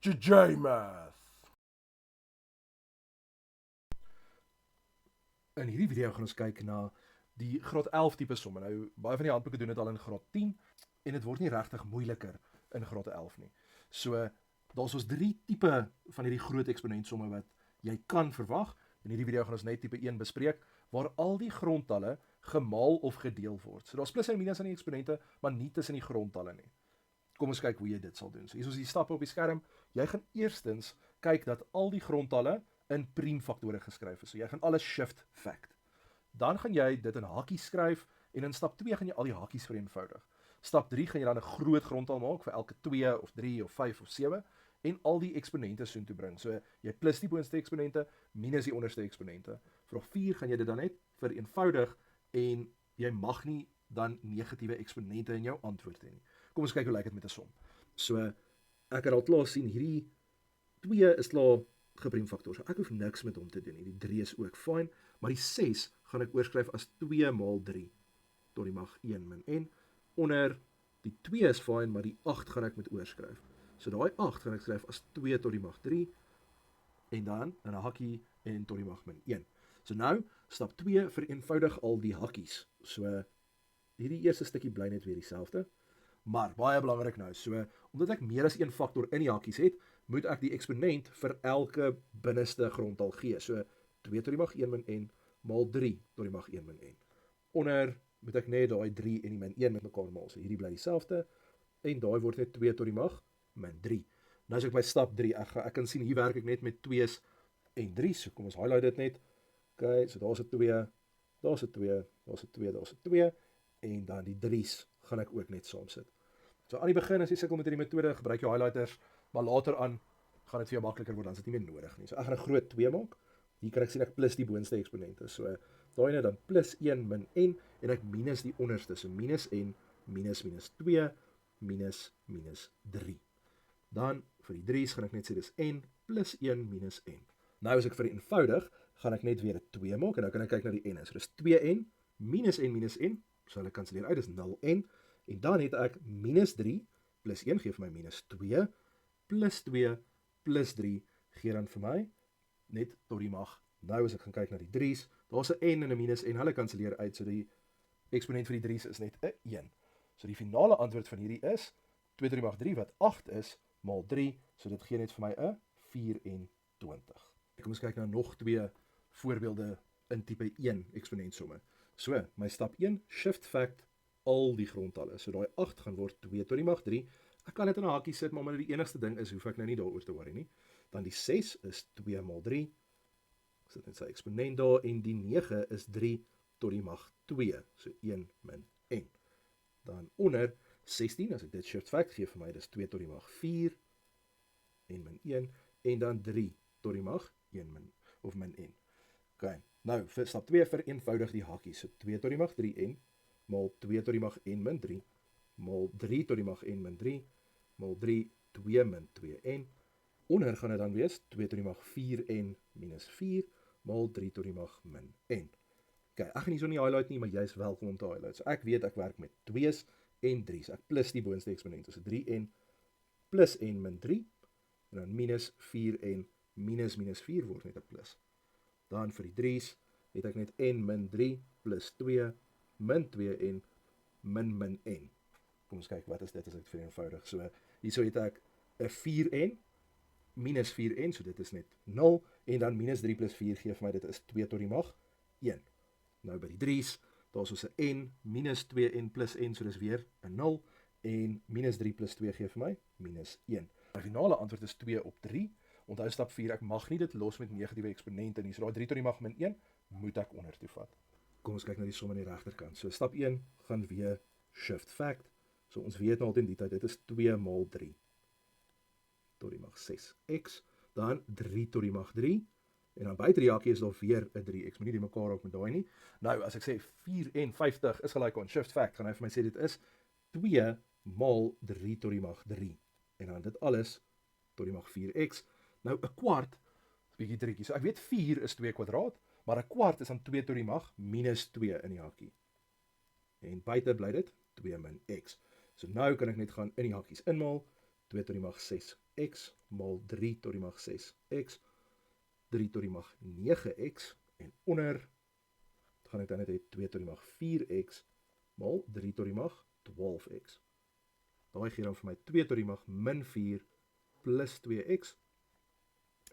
JMath. In hierdie video gaan ons kyk na die graad 11 tipe somme. Nou, baie van die handboeke doen dit al in graad 10 en dit word nie regtig moeiliker in graad 11 nie. So, daar's ons 3 tipe van hierdie groot eksponentsomme wat jy kan verwag. In hierdie video gaan ons net tipe 1 bespreek, waar al die grondtalle gemaal of gedeel word. So daar's plus en minus aan die eksponente, maar nie tussen die grondtalle nie. Kom ons kyk hoe jy dit sal doen. So hier is ons die stappe op die skerm. Jy gaan eerstens kyk dat al die grondtalle in priemfaktore geskryf is. So jy gaan alles shift fact. Dan gaan jy dit in hakies skryf en in stap 2 gaan jy al die hakies vereenvoudig. Stap 3 gaan jy dan 'n groot grondtal maak vir elke 2 of 3 of 5 of 7 en al die eksponente soontoe bring. So jy plus die boonste eksponente minus die onderste eksponente. Vir 4 gaan jy dit dan net vereenvoudig en jy mag nie dan negatiewe eksponente in jou antwoord hê nie. Kom ons kyk hoe lyk dit met 'n som. So ek het al klaar sien hierdie 2 is klaar gepriemfaktor. So ek hoef niks met hom te doen nie. Die 3 is ook fyn, maar die 6 gaan ek oorskryf as 2 maal 3 tot die mag 1 min n. Onder die 2 is fyn, maar die 8 gaan ek met oorskryf. So daai 8 gaan ek skryf as 2 tot die mag 3 en dan in 'n hakkie en tot die mag min 1. So nou, stap 2 vereenvoudig al die hakkies. So hierdie eerste stukkie bly net weer dieselfde. Maar baie belangrik nou, so omdat ek meer as een faktor in die hakkies het, moet ek die eksponent vir elke binneste grondtal gee. So 2 tot die mag 1 min n maal 3 tot die mag 1 min n. Onder moet ek net daai 3 en die min 1 met mekaar maal. So hierdie bly dieselfde en daai word net 2 tot die mag min 3. Nou as ek by stap 3, ek kan sien hier werk ek net met 2's en 3's. So kom ons highlight dit net. OK, so daar's 'n 2, daar's 'n 2, daar's 'n 2, daar's 'n 2 en dan die 3's gaan ek ook net saam sit. So aan die begin as jy sukkel met hierdie metode, gebruik jou highlighters, maar later aan gaan dit vir jou makliker word, dan is dit nie meer nodig nie. So ek gaan 'n groot 2 maak. Hier kan ek sien ek plus die boonste eksponente. So daai net dan plus 1 min n en ek minus die onderste. So minus n minus minus 2 minus minus 3. Dan vir die 3's gaan ek net sê dis n plus 1 minus n. Nou as ek vereenvoudig, gaan ek net weer 'n 2 maak en nou kan ek kyk na die n. So dis 2n minus n, so hulle kanselleer uit, dis 0n. En dan het ek minus 3 plus 1 gee vir my minus 2 plus 2 plus 3 gee dan vir my net tot die mag. Nou as ek gaan kyk na die 3's, daar's 'n n en 'n minus n, hulle kanselleer uit, so die eksponent vir die 3's is net 'n 1. So die finale antwoord van hierdie is 2 tot die mag 3 wat 8 is maal 3, so dit gee net vir my 'n 24. Kom ons kyk na nog 2 voorbeelde in tipe 1 eksponentsomme. So, my stap 1, shift fact al die grondtalle. So daai 8 gaan word 2 tot die mag 3. Ek kan dit in 'n hakkie sit, maar die enigste ding is, hoef ek nou nie daaroor te worry nie. Dan die 6 is 2 maal 3. Ek sit net sy eksponent daar en die 9 is 3 tot die mag 2. So 1 min n. Dan onder 16, as ek dit shift fact gee vir my, dis 2 tot die mag 4 en min 1 en dan 3 tot die mag 1 min of min n. OK. Nou, vir stap 2 vereenvoudig die hakkies. So 2 tot die mag 3n maal 2 tot die mag n min 3 maal 3 tot die mag n min 3 maal 3 2 min 2n. Onder gaan dit dan wees 2 tot die mag 4n minus 4 maal 3 tot die mag min n. OK, ek gaan nie so nie highlight nie, maar jy is welkom om te highlight. So ek weet ek werk met 2's en 3's. Ek plus die boonste eksponente. So 3n plus n min 3 en dan minus 4n minus minus 4 word net 'n plus. Dan vir die 3's het ek net n min 3 plus 2 min 2n min min n. Kom ons kyk wat is dit as ek dit vereenvoudig. So hierso het ek 'n 4n minus 4n, so dit is net 0 en dan minus 3 plus 4 gee vir my dit is 2 tot die mag 1. Nou by die 3's, daar's ons 'n n minus 2n plus n, so dis weer 'n 0 en minus 3 plus 2 gee vir my minus 1. My finale antwoord is 2 op 3. Onthou stap 4, ek mag nie dit los met negatiewe eksponente nie. So daai 3 tot die mag min 1 moet ek onder toe vat. Kom ons kyk na die som aan die regterkant. So stap 1 gaan weer shift fact. So ons weet nou altyd die tyd, dit is 2 maal 3 tot die mag 6x, dan 3 tot die mag 3 en dan buite die hakkie is daar weer 'n 3x. Moenie die mekaar raak met daai nie. Nou as ek sê 54 is gelyk aan shift fact, gaan hy vir my sê dit is 2 maal 3 tot die mag 3 en dan dit alles tot die mag 4x. Nou 'n kwart is bietjie triekie. So ek weet 4 is 2 kwadraat, maar 'n kwart is dan 2 tot die mag minus 2 in die hakkie. En buite bly dit 2 min x. So nou kan ek net gaan in die hakkies inmaal. 2 tot die mag 6x maal 3 tot die mag 6x, 3 tot die mag 9x, en onder gaan ek dan net hê 2 tot die mag 4x maal 3 tot die mag 12x. Daai gee dan vir my 2 tot die mag min 4 plus 2x,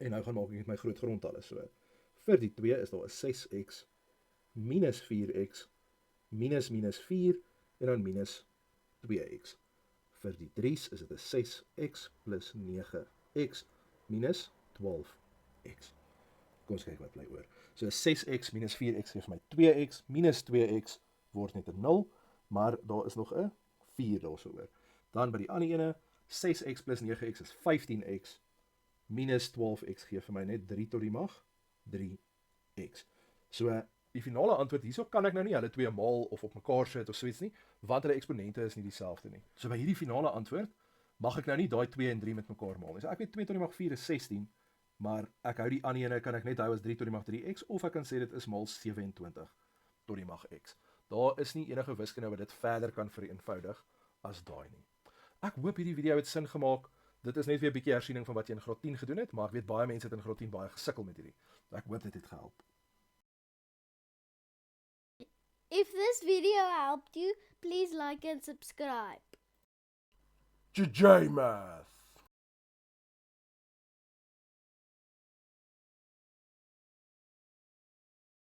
en nou gaan maak ek net my groot grondtalle. So, vir die 2 is daar 'n 6x minus 4x minus minus 4 en dan minus 2x. Vir die 3's is dit 'n 6x plus 9x minus 12x. Kom ons kyk wat bly oor. So 6x minus 4x gee vir my 2x, minus 2x word net 'n 0, maar daar is nog 'n 4 daarso oor. Dan by die ander ene, 6x plus 9x is 15x, minus 12x gee vir my net 3 tot die mag 3x. So die finale antwoord hierso kan ek nou nie hulle twee maal of op mekaar sit of so iets nie, want hulle eksponente is nie dieselfde nie. So by hierdie finale antwoord mag ek nou nie daai 2 en 3 met mekaar maal nie. So ek weet 2 tot die mag 4 is 16, maar ek hou die ander ene kan ek net hou as 3 tot die mag 3x, of ek kan sê dit is maal 27 tot die mag x. Daar is nie enige wiskunde wat dit verder kan vereenvoudig as daai nie. Ek hoop hierdie video het sin gemaak. Dit is net weer 'n bietjie hersiening van wat jy in graad 10 gedoen het, maar ek weet baie mense het in graad 10 baie gesukkel met hierdie. Ek hoop dit het gehelp. If this video helped you, please like and subscribe. JJ Math.